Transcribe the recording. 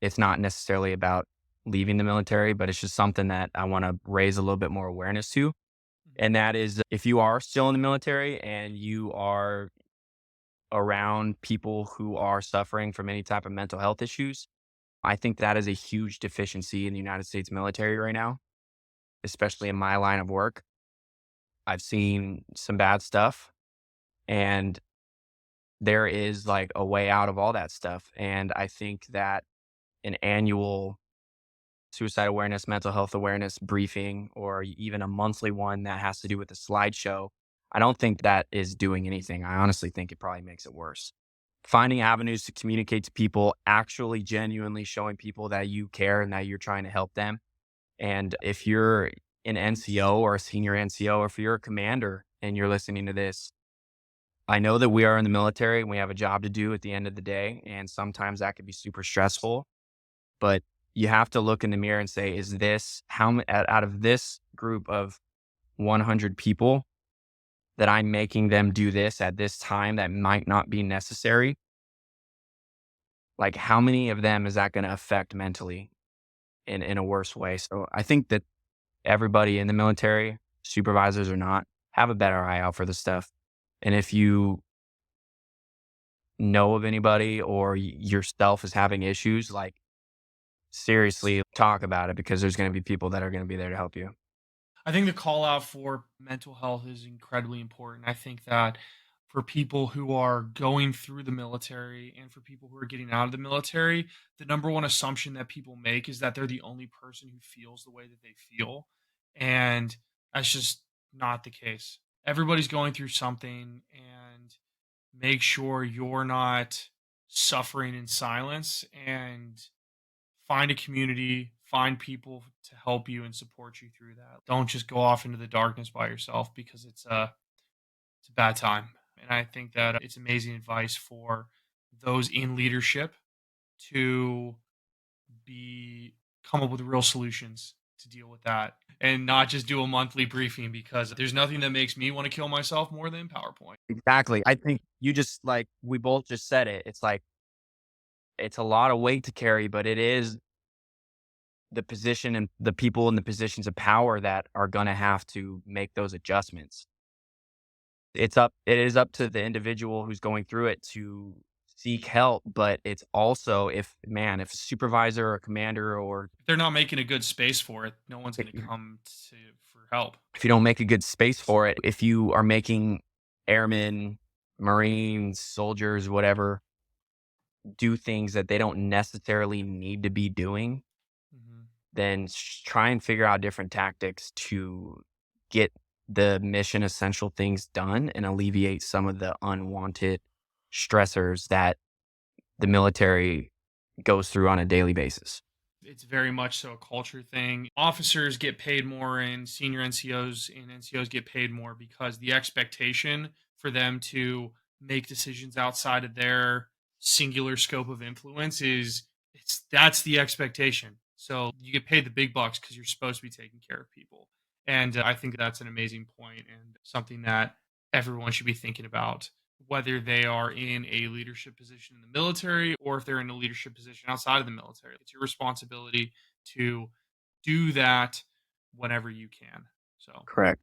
It's not necessarily about leaving the military, but it's just something that I want to raise a little bit more awareness to. Mhm. And that is if you are still in the military and you are around people who are suffering from any type of mental health issues, I think that is a huge deficiency in the United States military right now, especially in my line of work. I've seen some bad stuff, and there is like a way out of all that stuff. And I think that an annual suicide awareness, mental health awareness briefing, or even a monthly one that has to do with a slideshow, I don't think that is doing anything. I honestly think it probably makes it worse. Finding avenues to communicate to people, actually genuinely showing people that you care and that you're trying to help them. And if you're an NCO or a senior NCO, or if you're a commander and you're listening to this, I know that we are in the military and we have a job to do at the end of the day. And sometimes that could be super stressful, but you have to look in the mirror and say, is this out of this group of 100 people that I'm making them do this at this time that might not be necessary? Like, how many of them is that going to affect mentally in a worse way? So I think that everybody in the military, supervisors or not, have a better eye out for this stuff. And if you know of anybody or yourself is having issues, like, seriously talk about it because there's going to be people that are going to be there to help you. I think the call out for mental health is incredibly important. I think that for people who are going through the military and for people who are getting out of the military, the number one assumption that people make is that they're the only person who feels the way that they feel. And that's just not the case. Everybody's going through something, and make sure you're not suffering in silence, and find a community, find people to help you and support you through that. Don't just go off into the darkness by yourself because it's a bad time. And I think that it's amazing advice for those in leadership to be come up with real solutions to deal with that and not just do a monthly briefing, because there's nothing that makes me want to kill myself more than PowerPoint. Exactly. I think you just like we both just said it. It's like it's a lot of weight to carry, but it is the position and the people in the positions of power that are going to have to make those adjustments. It is up to the individual who's going through it to seek help, but it's also if a supervisor or a commander or If they're not making a good space for it, no one's going to come to for help. if you don't make a good space for it, if you are making airmen, Marines, soldiers, whatever, do things that they don't necessarily need to be doing, Mhm. then try and figure out different tactics to get the mission essential things done and alleviate some of the unwanted stressors that the military goes through on a daily basis. It's very much so a culture thing. Officers get paid more, and senior NCOs and NCOs get paid more because the expectation for them to make decisions outside of their singular scope of influence is it's that's the expectation. So you get paid the big bucks because you're supposed to be taking care of people. And I think that's an amazing point and something that everyone should be thinking about, whether they are in a leadership position in the military or if they're in a leadership position outside of the military. It's your responsibility to do that whenever you can. So Correct.